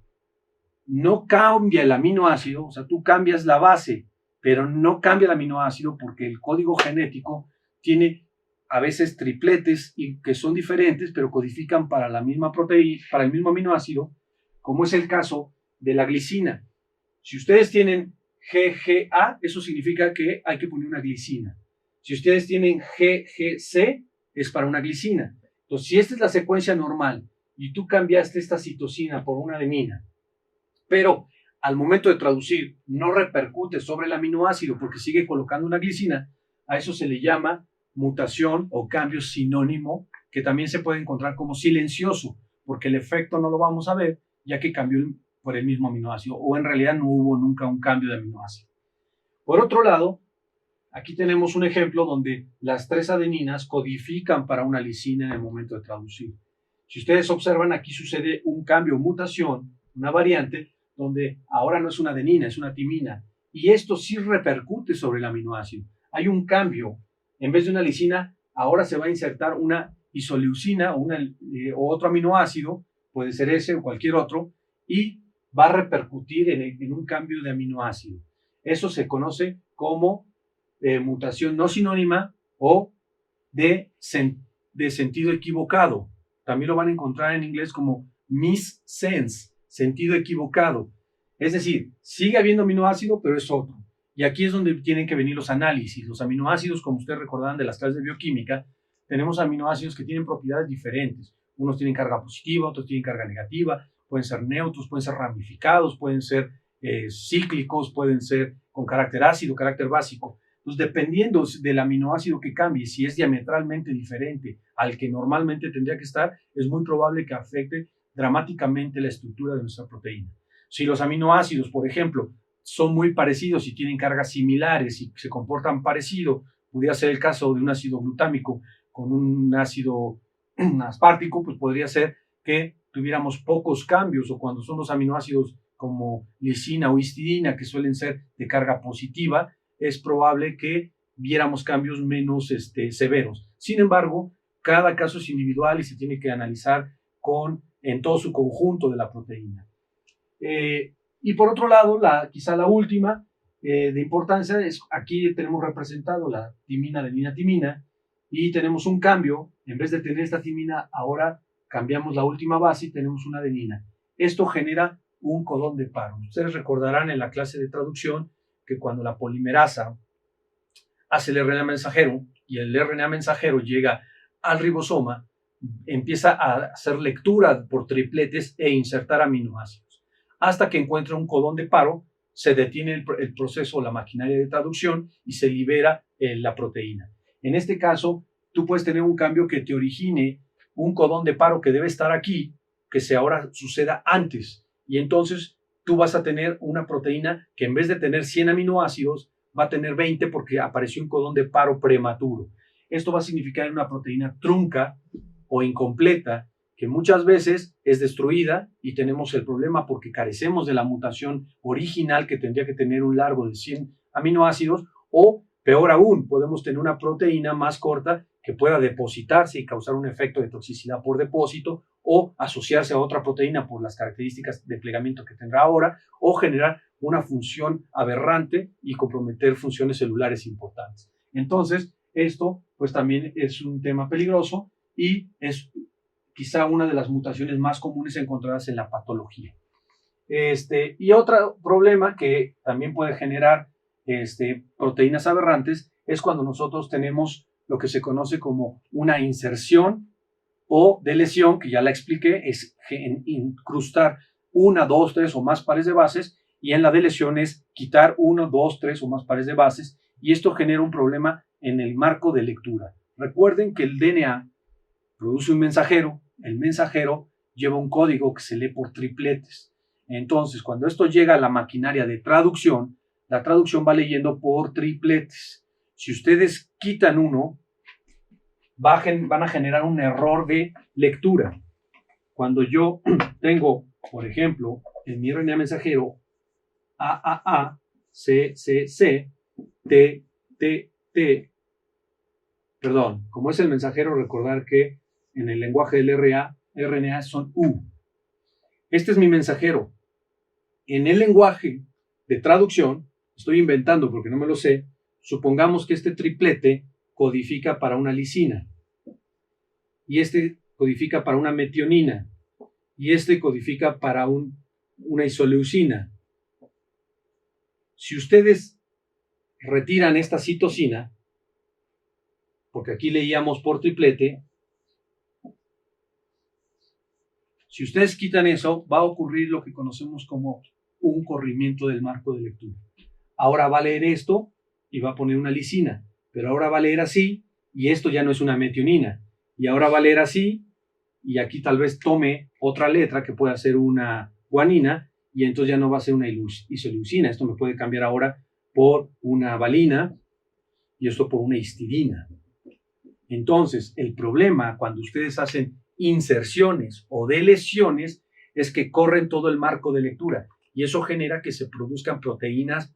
no cambia el aminoácido, o sea, tú cambias la base, pero no cambia el aminoácido porque el código genético tiene a veces tripletes y que son diferentes, pero codifican para la misma proteína, para el mismo aminoácido, como es el caso de la glicina. Si ustedes tienen GGA, eso significa que hay que poner una glicina. Si ustedes tienen GGC, es para una glicina. Entonces, si esta es la secuencia normal y tú cambiaste esta citosina por una adenina, pero al momento de traducir no repercute sobre el aminoácido porque sigue colocando una glicina, a eso se le llama mutación o cambio sinónimo, que también se puede encontrar como silencioso, porque el efecto no lo vamos a ver, ya que cambió por el mismo aminoácido, o en realidad no hubo nunca un cambio de aminoácido. Por otro lado, aquí tenemos un ejemplo donde las 3 adeninas codifican para una lisina en el momento de traducir. Si ustedes observan, aquí sucede un cambio, mutación, una variante, donde ahora no es una adenina, es una timina, y esto sí repercute sobre el aminoácido. Hay un cambio. En vez de una lisina, ahora se va a insertar una isoleucina o otro aminoácido, puede ser ese o cualquier otro, y va a repercutir en un cambio de aminoácido. Eso se conoce como mutación no sinónima o de sentido equivocado. También lo van a encontrar en inglés como missense, sentido equivocado. Es decir, sigue habiendo aminoácido, pero es otro. Y aquí es donde tienen que venir los análisis. Los aminoácidos, como ustedes recordarán de las clases de bioquímica, tenemos aminoácidos que tienen propiedades diferentes. Unos tienen carga positiva, otros tienen carga negativa, pueden ser neutros, pueden ser ramificados, pueden ser cíclicos, pueden ser con carácter ácido, carácter básico. Entonces, dependiendo del aminoácido que cambie, si es diametralmente diferente al que normalmente tendría que estar, es muy probable que afecte dramáticamente la estructura de nuestra proteína. Si los aminoácidos, por ejemplo, son muy parecidos y tienen cargas similares y se comportan parecido, pudiera ser el caso de un ácido glutámico con un ácido aspartico, pues podría ser que tuviéramos pocos cambios, o cuando son los aminoácidos como lisina o histidina, que suelen ser de carga positiva, es probable que viéramos cambios menos severos. Sin embargo, cada caso es individual y se tiene que analizar en todo su conjunto de la proteína. Y por otro lado, quizá la última de importancia es, aquí tenemos representado la timina, adenina, timina, y tenemos un cambio. En vez de tener esta timina, ahora cambiamos la última base y tenemos una adenina. Esto genera un codón de paro. Ustedes recordarán en la clase de traducción que cuando la polimerasa hace el RNA mensajero y el RNA mensajero llega al ribosoma, empieza a hacer lectura por tripletes e insertar aminoácidos. Hasta que encuentra un codón de paro, se detiene el proceso, la maquinaria de traducción, y se libera la proteína. En este caso, tú puedes tener un cambio que te origine un codón de paro que debe estar aquí, que ahora suceda antes. Y entonces tú vas a tener una proteína que en vez de tener 100 aminoácidos, va a tener 20 porque apareció un codón de paro prematuro. Esto va a significar una proteína trunca o incompleta, que muchas veces es destruida, y tenemos el problema porque carecemos de la mutación original que tendría que tener un largo de 100 aminoácidos, o peor aún, podemos tener una proteína más corta que pueda depositarse y causar un efecto de toxicidad por depósito, o asociarse a otra proteína por las características de plegamiento que tendrá ahora, o generar una función aberrante y comprometer funciones celulares importantes. Entonces, esto pues también es un tema peligroso y es quizá una de las mutaciones más comunes encontradas en la patología. Y otro problema que también puede generar proteínas aberrantes es cuando nosotros tenemos lo que se conoce como una inserción o deleción, que ya la expliqué, es incrustar 1, 2, 3 o más pares de bases, y en la deleción es quitar 1, 2, 3 o más pares de bases, y esto genera un problema en el marco de lectura. Recuerden que el DNA produce un mensajero, el mensajero lleva un código que se lee por tripletes. Entonces, cuando esto llega a la maquinaria de traducción, la traducción va leyendo por tripletes. Si ustedes quitan uno, van a generar un error de lectura. Cuando yo tengo, por ejemplo, en mi RNA mensajero AAA, CCC, T, perdón, como es el mensajero, recordar que en el lenguaje del RNA son U. Este es mi mensajero. En el lenguaje de traducción, estoy inventando porque no me lo sé, supongamos que este triplete codifica para una lisina, y este codifica para una metionina, y este codifica para una isoleucina. Si ustedes retiran esta citosina, porque aquí leíamos por triplete, si ustedes quitan eso, va a ocurrir lo que conocemos como un corrimiento del marco de lectura. Ahora va a leer esto y va a poner una lisina, pero ahora va a leer así y esto ya no es una metionina, y ahora va a leer así y aquí tal vez tome otra letra que pueda ser una guanina y entonces ya no va a ser una isoleucina. Esto me puede cambiar ahora por una valina y esto por una histidina. Entonces, el problema cuando ustedes hacen inserciones o deleciones es que corren todo el marco de lectura y eso genera que se produzcan proteínas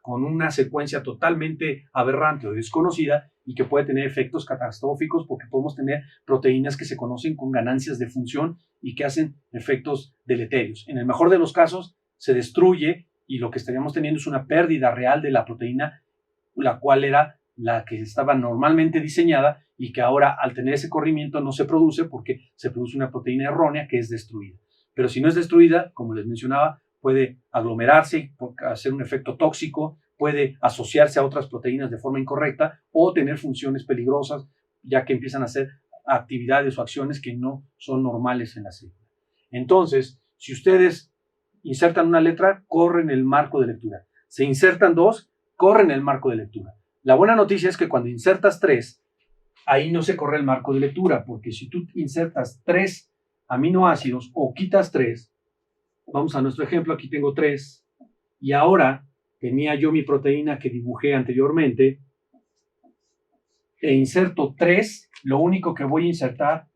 con una secuencia totalmente aberrante o desconocida y que puede tener efectos catastróficos porque podemos tener proteínas que se conocen con ganancias de función y que hacen efectos deleterios. En el mejor de los casos se destruye y lo que estaríamos teniendo es una pérdida real de la proteína, la cual era la que estaba normalmente diseñada y que ahora al tener ese corrimiento no se produce porque se produce una proteína errónea que es destruida. Pero si no es destruida, como les mencionaba, puede aglomerarse y hacer un efecto tóxico, puede asociarse a otras proteínas de forma incorrecta o tener funciones peligrosas, ya que empiezan a hacer actividades o acciones que no son normales en la célula. Entonces, si ustedes insertan una letra, corren el marco de lectura. Se insertan dos, corren el marco de lectura. La buena noticia es que cuando insertas 3, ahí no se corre el marco de lectura, porque si tú insertas 3 aminoácidos o quitas 3, vamos a nuestro ejemplo, aquí tengo 3, y ahora tenía yo mi proteína que dibujé anteriormente, e inserto 3, lo único que voy a insertar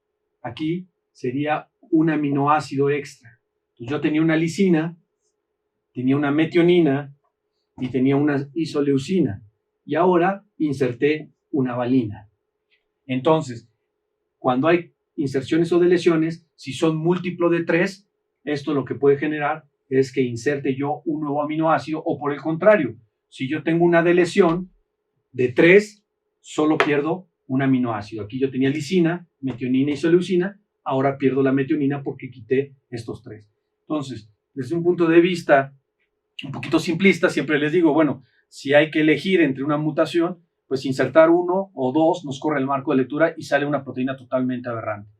aquí sería un aminoácido extra. Entonces yo tenía una lisina, tenía una metionina y tenía una isoleucina, y ahora inserté una valina. Entonces, cuando hay inserciones o deleciones, si son múltiplo de 3, esto lo que puede generar es que inserte yo un nuevo aminoácido, o por el contrario, si yo tengo una deleción de 3, solo pierdo un aminoácido. Aquí yo tenía lisina, metionina y isoleucina, ahora pierdo la metionina porque quité estos 3. Entonces, desde un punto de vista un poquito simplista, siempre les digo, bueno, si hay que elegir entre una mutación, pues insertar 1 o 2 nos corre el marco de lectura y sale una proteína totalmente aberrante.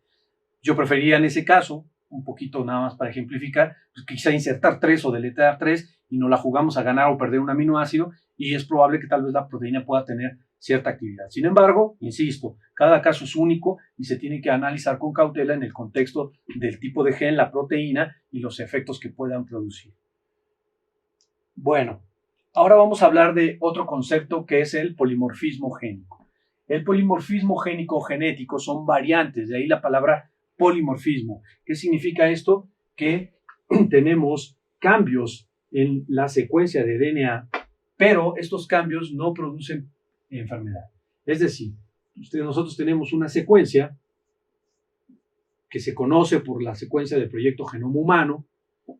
Yo preferiría en ese caso, un poquito nada más para ejemplificar, pues quizá insertar 3 o deletrear 3 y no la jugamos a ganar o perder un aminoácido y es probable que tal vez la proteína pueda tener cierta actividad. Sin embargo, insisto, cada caso es único y se tiene que analizar con cautela en el contexto del tipo de gen, la proteína y los efectos que puedan producir. Bueno, ahora vamos a hablar de otro concepto que es el polimorfismo génico. El polimorfismo génico o genético son variantes, de ahí la palabra polimorfismo. ¿Qué significa esto? Que tenemos cambios en la secuencia de DNA, pero estos cambios no producen enfermedad. Es decir, nosotros tenemos una secuencia que se conoce por la secuencia del proyecto Genoma Humano,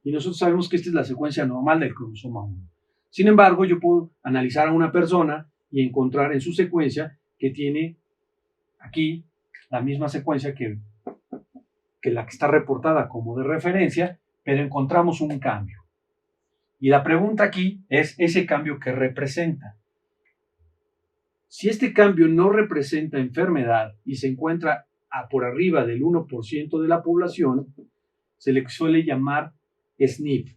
y nosotros sabemos que esta es la secuencia normal del cromosoma 1. Sin embargo, yo puedo analizar a una persona y encontrar en su secuencia que tiene aquí la misma secuencia que la que está reportada como de referencia, pero encontramos un cambio. Y la pregunta aquí es ese cambio que representa. Si este cambio no representa enfermedad y se encuentra por arriba del 1% de la población, se le suele llamar SNP.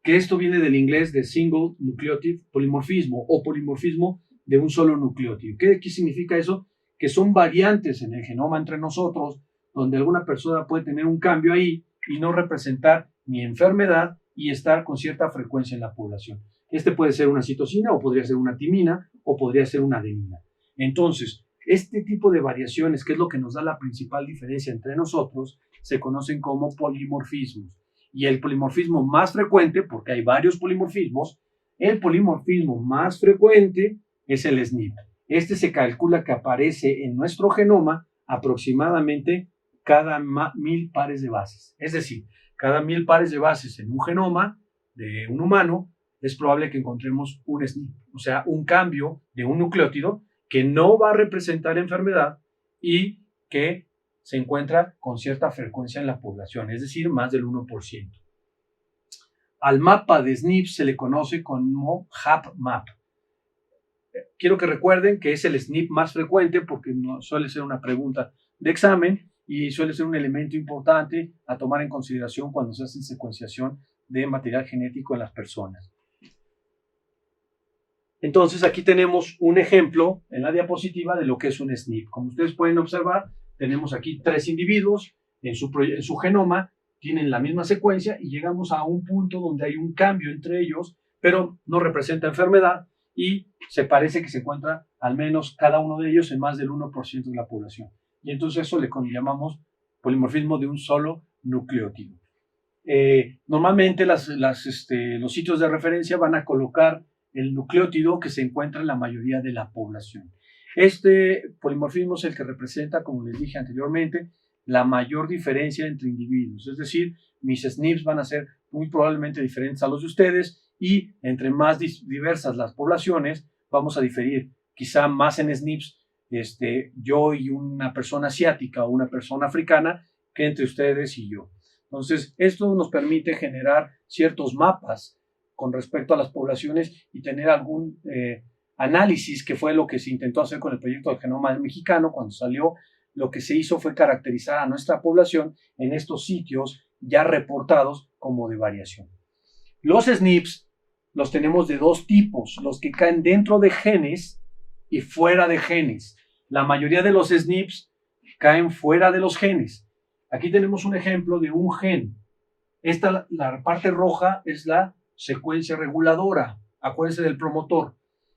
que esto viene del inglés de single nucleotide polimorfismo o polimorfismo de un solo nucleótido. ¿Qué significa eso? Que son variantes en el genoma entre nosotros, donde alguna persona puede tener un cambio ahí y no representar ni enfermedad y estar con cierta frecuencia en la población. Este puede ser una citosina o podría ser una timina o podría ser una adenina. Entonces, este tipo de variaciones, que es lo que nos da la principal diferencia entre nosotros, se conocen como polimorfismos. Y el polimorfismo más frecuente, porque hay varios polimorfismos, el polimorfismo más frecuente es el SNP. Este se calcula que aparece en nuestro genoma aproximadamente cada 1000 pares de bases. Es decir, cada 1000 pares de bases en un genoma de un humano, es probable que encontremos un SNP, o sea, un cambio de un nucleótido que no va a representar enfermedad y que se encuentra con cierta frecuencia en la población, es decir, más del 1%. Al mapa de SNP se le conoce como HapMap. Quiero que recuerden que es el SNP más frecuente porque suele ser una pregunta de examen y suele ser un elemento importante a tomar en consideración cuando se hace secuenciación de material genético en las personas. Entonces, aquí tenemos un ejemplo en la diapositiva de lo que es un SNP. Como ustedes pueden observar, tenemos aquí 3 individuos en su genoma, tienen la misma secuencia y llegamos a un punto donde hay un cambio entre ellos, pero no representa enfermedad y se parece que se encuentra al menos cada uno de ellos en más del 1% de la población. Y entonces eso le llamamos polimorfismo de un solo nucleótido. Normalmente los sitios de referencia van a colocar el nucleótido que se encuentra en la mayoría de la población. Este polimorfismo es el que representa, como les dije anteriormente, la mayor diferencia entre individuos. Es decir, mis SNPs van a ser muy probablemente diferentes a los de ustedes y entre más diversas las poblaciones, vamos a diferir quizá más en SNPs yo y una persona asiática o una persona africana que entre ustedes y yo. Entonces, esto nos permite generar ciertos mapas con respecto a las poblaciones y tener algún análisis, que fue lo que se intentó hacer con el proyecto del genoma mexicano. Cuando salió, lo que se hizo fue caracterizar a nuestra población en estos sitios ya reportados como de variación. Los SNPs los tenemos de dos tipos, los que caen dentro de genes y fuera de genes. La mayoría de los SNPs caen fuera de los genes. Aquí tenemos un ejemplo de un gen. La parte roja es la secuencia reguladora, acuérdense del promotor.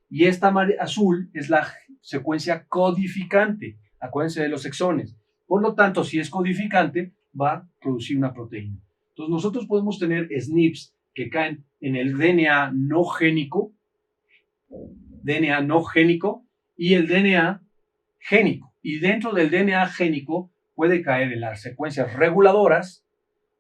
Y esta azul es la secuencia codificante, acuérdense de los exones. Por lo tanto, si es codificante, va a producir una proteína. Entonces, nosotros podemos tener SNPs que caen en el DNA no génico y el DNA génico. Y dentro del DNA génico puede caer en las secuencias reguladoras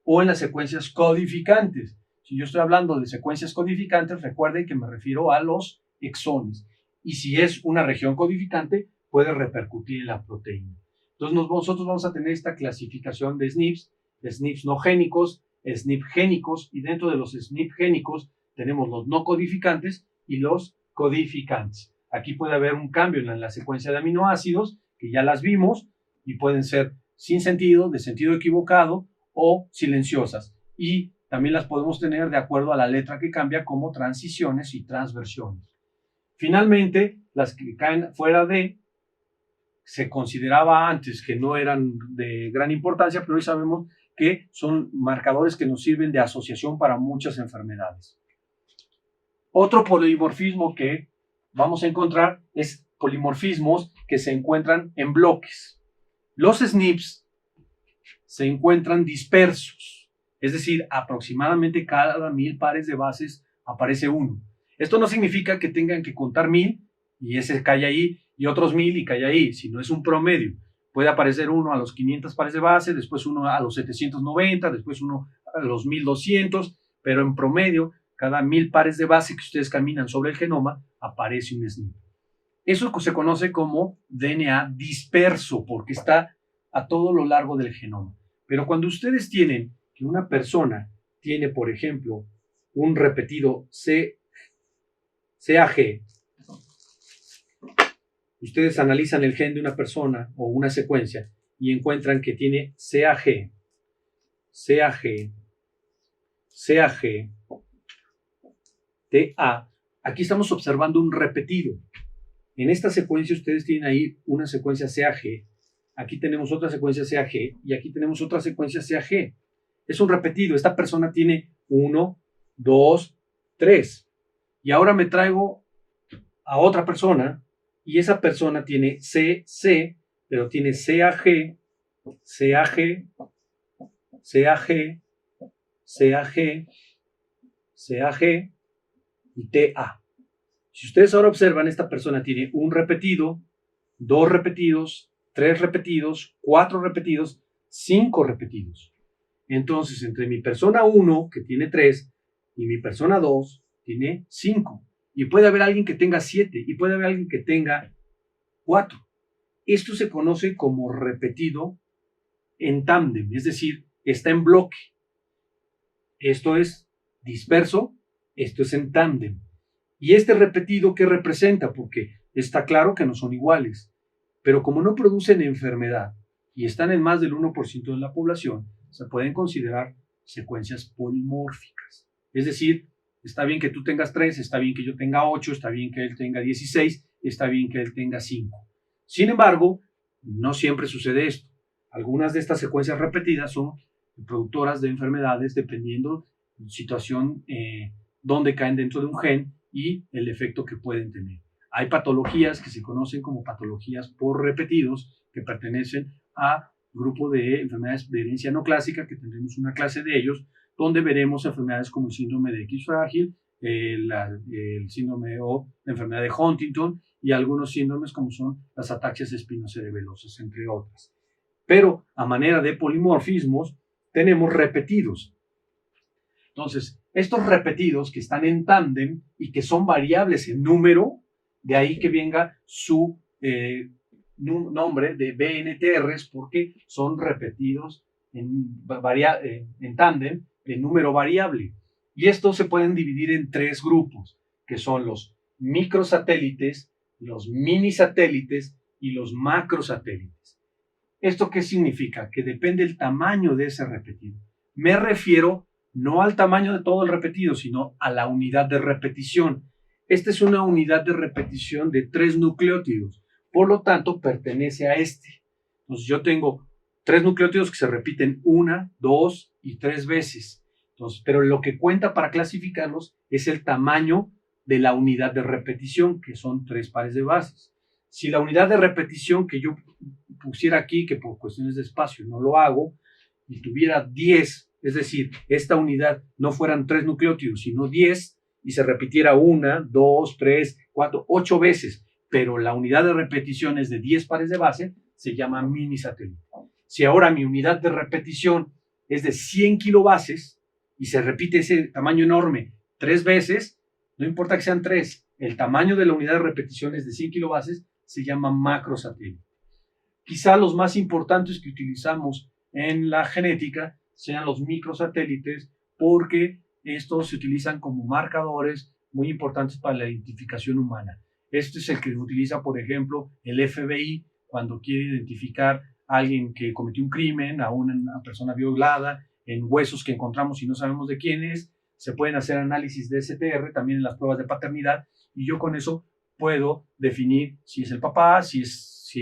o en las secuencias codificantes. Si yo estoy hablando de secuencias codificantes, recuerden que me refiero a los exones. Y si es una región codificante, puede repercutir en la proteína. Entonces nosotros vamos a tener esta clasificación de SNPs no génicos, SNP génicos, y dentro de los SNP génicos tenemos los no codificantes y los codificantes. Aquí puede haber un cambio en la secuencia de aminoácidos, que ya las vimos, y pueden ser sin sentido, de sentido equivocado o silenciosas. Y también las podemos tener de acuerdo a la letra que cambia, como transiciones y transversiones. Finalmente, las que caen fuera de, se consideraba antes que no eran de gran importancia, pero hoy sabemos que son marcadores que nos sirven de asociación para muchas enfermedades. Otro polimorfismo que vamos a encontrar es polimorfismos que se encuentran en bloques. Los SNPs se encuentran dispersos, es decir, aproximadamente cada 1000 pares de bases aparece uno. Esto no significa que tengan que contar 1000 y ese cae ahí y otros 1000 y cae ahí, sino es un promedio. Puede aparecer uno a los 500 pares de base, después uno a los 790, después uno a los 1200, pero en promedio, cada 1000 pares de base que ustedes caminan sobre el genoma, aparece un SNP. Eso se conoce como DNA disperso, porque está a todo lo largo del genoma. Pero cuando ustedes tienen que una persona tiene, por ejemplo, un repetido CAG, ustedes analizan el gen de una persona o una secuencia y encuentran que tiene CAG, TA, aquí estamos observando un repetido. En esta secuencia ustedes tienen ahí una secuencia CAG, aquí tenemos otra secuencia CAG y aquí tenemos otra secuencia CAG. Es un repetido, esta persona tiene 1, 2, 3. Y ahora me traigo a otra persona y esa persona tiene CC, pero tiene CAG, CAG, CAG, CAG, CAG y TA. Si ustedes ahora observan, esta persona tiene un repetido, 2 repetidos, 3 repetidos, 4 repetidos, 5 repetidos. Entonces, entre mi persona 1, que tiene 3, y mi persona 2, tiene 5. Y puede haber alguien que tenga 7, y puede haber alguien que tenga 4. Esto se conoce como repetido en tándem, es decir, está en bloque. Esto es disperso, esto es en tándem. Y este repetido, ¿qué representa? Porque está claro que no son iguales, pero como no producen enfermedad y están en más del 1% de la población, se pueden considerar secuencias polimórficas. Es decir, está bien que tú tengas 3, está bien que yo tenga 8, está bien que él tenga 16, está bien que él tenga 5. Sin embargo, no siempre sucede esto. Algunas de estas secuencias repetidas son productoras de enfermedades dependiendo de la situación donde caen dentro de un gen y el efecto que pueden tener. Hay patologías que se conocen como patologías por repetidos que pertenecen a grupo de enfermedades de herencia no clásica, que tendremos una clase de ellos, donde veremos enfermedades como el síndrome de X frágil, el síndrome o la enfermedad de Huntington y algunos síndromes como son las ataxias espinocerebelosas, entre otras. Pero a manera de polimorfismos tenemos repetidos. Entonces, estos repetidos que están en tándem y que son variables en número, de ahí que venga su nombre de BNTRs, porque son repetidos en tándem de número variable. Y estos se pueden dividir en 3 grupos, que son los microsatélites, los minisatélites y los macrosatélites. ¿Esto qué significa? Que depende del tamaño de ese repetido. Me refiero no al tamaño de todo el repetido, sino a la unidad de repetición. Esta es una unidad de repetición de 3 nucleótidos, por lo tanto pertenece a este. Entonces yo tengo 3 nucleótidos que se repiten 1, 2 y 3 veces. Entonces, pero lo que cuenta para clasificarlos es el tamaño de la unidad de repetición, que son 3 pares de bases. Si la unidad de repetición que yo pusiera aquí, que por cuestiones de espacio no lo hago, y tuviera 10, es decir, esta unidad no fueran 3 nucleótidos, sino 10, y se repitiera 1, 2, 3, 4, 8 veces, pero la unidad de repetición es de 10 pares de base, se llama minisatélite. Si ahora mi unidad de repetición es de 100 kilobases y se repite ese tamaño enorme 3 veces, no importa que sean 3, el tamaño de la unidad de repetición es de 100 kilobases, se llama macrosatélite. Quizá los más importantes que utilizamos en la genética sean los microsatélites, porque estos se utilizan como marcadores muy importantes para la identificación humana. Este es el que utiliza, por ejemplo, el FBI cuando quiere identificar a alguien que cometió un crimen, a una persona violada, en huesos que encontramos y no sabemos de quién es. Se pueden hacer análisis de STR también en las pruebas de paternidad, y yo con eso puedo definir si es el papá, si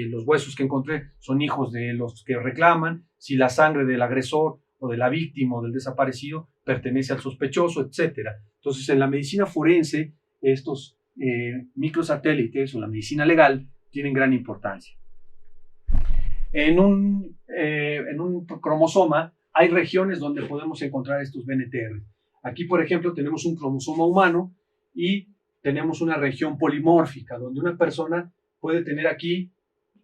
los huesos que encontré son hijos de los que reclaman, si la sangre del agresor o de la víctima o del desaparecido pertenece al sospechoso, etc. Entonces, en la medicina forense, estos microsatélites o la medicina legal tienen gran importancia. En un cromosoma hay regiones donde podemos encontrar estos BNTR. Aquí, por ejemplo, tenemos un cromosoma humano y tenemos una región polimórfica, donde una persona puede tener aquí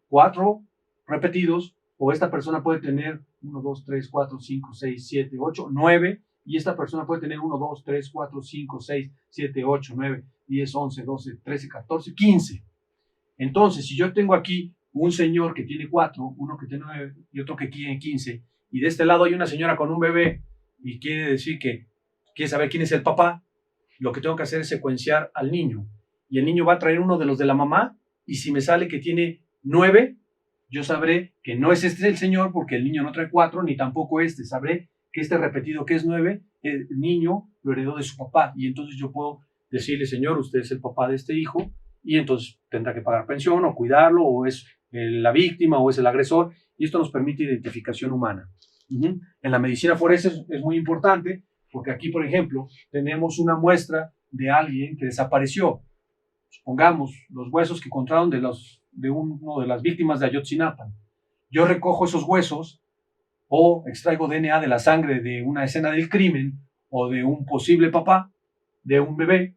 4 repetidos, o esta persona puede tener 1, 2, 3, 4, 5, 6, 7, 8, 9, y esta persona puede tener 1, 2, 3, 4, 5, 6, 7, 8, 9, 10, 11, 12, 13, 14, 15. Entonces, si yo tengo aquí un señor que tiene 4, uno que tiene 9 y otro que tiene 15, y de este lado hay una señora con un bebé, y quiere decir que quiere saber quién es el papá, lo que tengo que hacer es secuenciar al niño, y el niño va a traer uno de los de la mamá, y si me sale que tiene 9, yo sabré que no es este el señor, porque el niño no trae 4, ni tampoco este. Sabré que este repetido que es 9, el niño lo heredó de su papá, y entonces yo puedo decirle, señor, usted es el papá de este hijo, y entonces tendrá que pagar pensión o cuidarlo, o es la víctima o es el agresor, y esto nos permite identificación humana. En la medicina forense es muy importante, porque aquí, por ejemplo, tenemos una muestra de alguien que desapareció. Supongamos los huesos que encontraron de una de las víctimas de Ayotzinapa. Yo recojo esos huesos o extraigo DNA de la sangre de una escena del crimen o de un posible papá de un bebé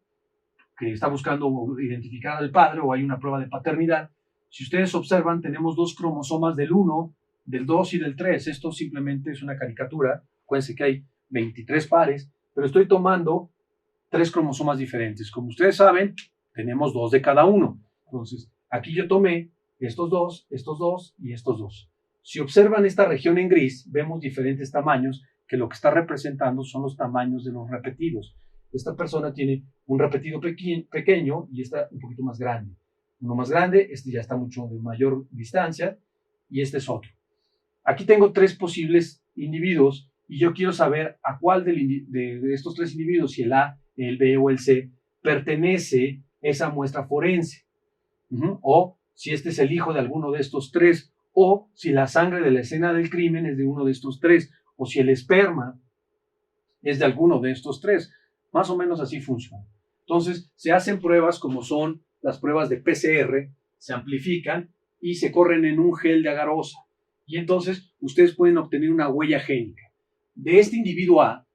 que está buscando identificar al padre, o hay una prueba de paternidad. Si ustedes observan, tenemos 2 cromosomas del 1, del 2 y del 3. Esto simplemente es una caricatura. Acuérdense que hay 23 pares, pero estoy tomando 3 cromosomas diferentes. Como ustedes saben, tenemos 2 de cada uno. Entonces, aquí yo tomé estos dos y estos 2. Si observan esta región en gris, vemos diferentes tamaños, que lo que está representando son los tamaños de los repetidos. Esta persona tiene un repetido pequeño y está un poquito más grande. Uno más grande, este ya está mucho de mayor distancia, y este es otro. Aquí tengo 3 posibles individuos y yo quiero saber a cuál de estos 3 individuos, si el A, el B o el C, pertenece esa muestra forense. O si este es el hijo de alguno de estos 3, o si la sangre de la escena del crimen es de uno de estos 3, o si el esperma es de alguno de estos 3. Más o menos así funciona. Entonces, se hacen pruebas como son las pruebas de PCR, se amplifican y se corren en un gel de agarosa. Y entonces, ustedes pueden obtener una huella génica. De este individuo A,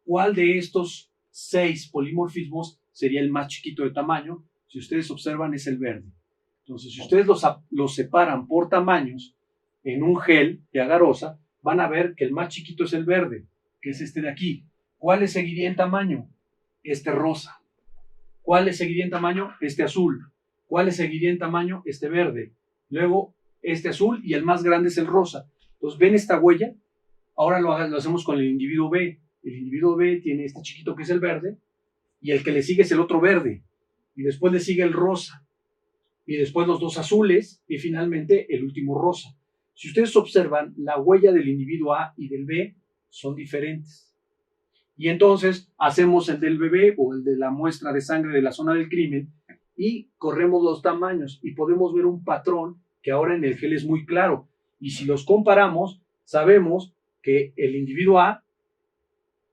¿cuál de estos 6 polimorfismos sería el más chiquito de tamaño? Si ustedes observan, es el verde. Entonces, si ustedes los separan por tamaños en un gel de agarosa, van a ver que el más chiquito es el verde, que es este de aquí. ¿Cuál le seguiría en tamaño? Este rosa. ¿Cuál le seguiría en tamaño? Este azul. ¿Cuál le seguiría en tamaño? Este verde. Luego, este azul, y el más grande es el rosa. Entonces, ¿ven esta huella? Ahora lo hacemos con el individuo B. El individuo B tiene este chiquito que es el verde, y el que le sigue es el otro verde. Y después le sigue el rosa. Y después los 2 azules, y finalmente el último rosa. Si ustedes observan, la huella del individuo A y del B son diferentes. Y entonces hacemos el del bebé o el de la muestra de sangre de la zona del crimen y corremos los tamaños y podemos ver un patrón que ahora en el gel es muy claro. Y si los comparamos, sabemos que el individuo A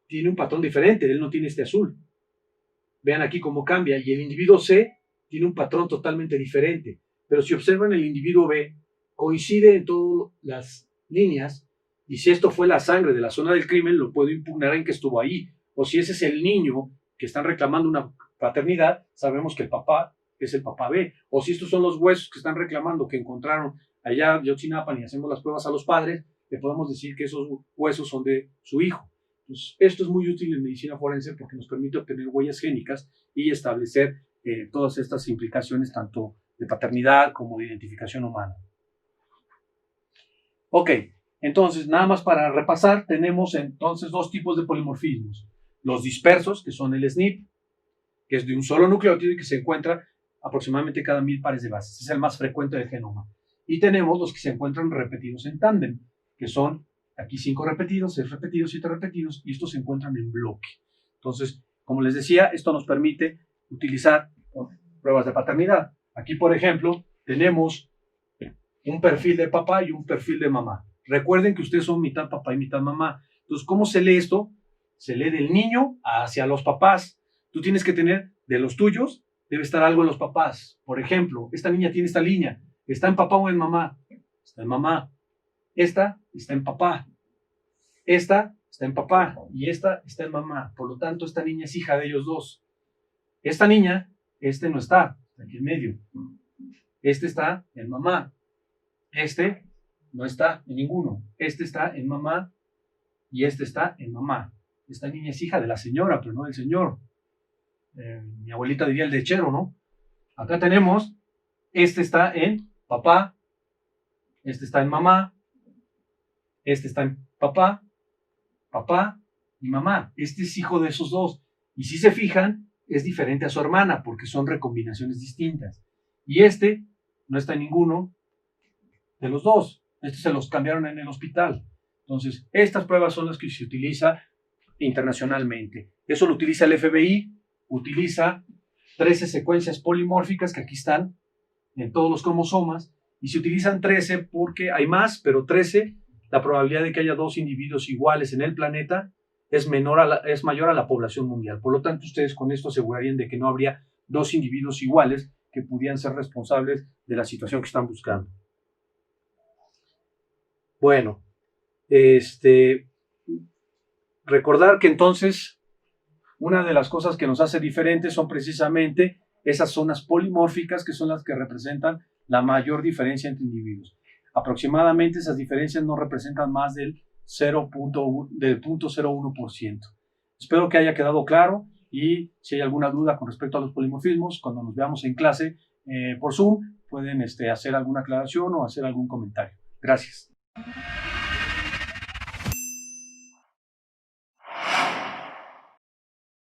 tiene un patrón diferente, él no tiene este azul. Vean aquí cómo cambia. Y el individuo C tiene un patrón totalmente diferente. Pero si observan, el individuo B coincide en todas las líneas. Y si esto fue la sangre de la zona del crimen, lo puedo impugnar en que estuvo ahí. O si ese es el niño que están reclamando una paternidad, sabemos que el papá es el papá B. O si estos son los huesos que están reclamando que encontraron allá en Ayotzinapa y hacemos las pruebas a los padres, le podemos decir que esos huesos son de su hijo. Entonces, esto es muy útil en medicina forense porque nos permite obtener huellas génicas y establecer todas estas implicaciones tanto de paternidad como de identificación humana. Ok. Entonces, nada más para repasar, tenemos entonces 2 tipos de polimorfismos. Los dispersos, que son el SNP, que es de un solo nucleótido y que se encuentra aproximadamente cada 1000 pares de bases. Es el más frecuente del genoma. Y tenemos los que se encuentran repetidos en tándem, que son aquí 5 repetidos, 6 repetidos, 7 repetidos, y estos se encuentran en bloque. Entonces, como les decía, esto nos permite utilizar pruebas de paternidad. Aquí, por ejemplo, tenemos un perfil de papá y un perfil de mamá. Recuerden que ustedes son mitad papá y mitad mamá. Entonces, ¿cómo se lee esto? Se lee del niño hacia los papás. Tú tienes que tener de los tuyos, debe estar algo en los papás. Por ejemplo, esta niña tiene esta línea. ¿Está en papá o en mamá? Está en mamá. Esta está en papá. Esta está en papá. Y esta está en mamá. Por lo tanto, esta niña es hija de ellos 2. Esta niña, este no está aquí en medio. Este está en mamá. Este no está en ninguno. Este está en mamá y este está en mamá. Esta niña es hija de la señora, pero no del señor. Mi abuelita diría el lechero, ¿no? Acá tenemos, este está en papá, este está en mamá, este está en papá, papá y mamá. Este es hijo de esos 2. Y si se fijan, es diferente a su hermana porque son recombinaciones distintas. Y este no está en ninguno de los 2. Estos se los cambiaron en el hospital. Entonces, estas pruebas son las que se utiliza internacionalmente. Eso lo utiliza el FBI, utiliza 13 secuencias polimórficas que aquí están en todos los cromosomas, y se utilizan 13 porque hay más, pero 13, la probabilidad de que haya 2 individuos iguales en el planeta es mayor a la población mundial. Por lo tanto, ustedes con esto asegurarían de que no habría 2 individuos iguales que pudieran ser responsables de la situación que están buscando. Bueno, recordar que entonces una de las cosas que nos hace diferentes son precisamente esas zonas polimórficas, que son las que representan la mayor diferencia entre individuos. Aproximadamente esas diferencias no representan más del 0.01%. Espero que haya quedado claro, y si hay alguna duda con respecto a los polimorfismos, cuando nos veamos en clase por Zoom, pueden hacer alguna aclaración o hacer algún comentario. Gracias.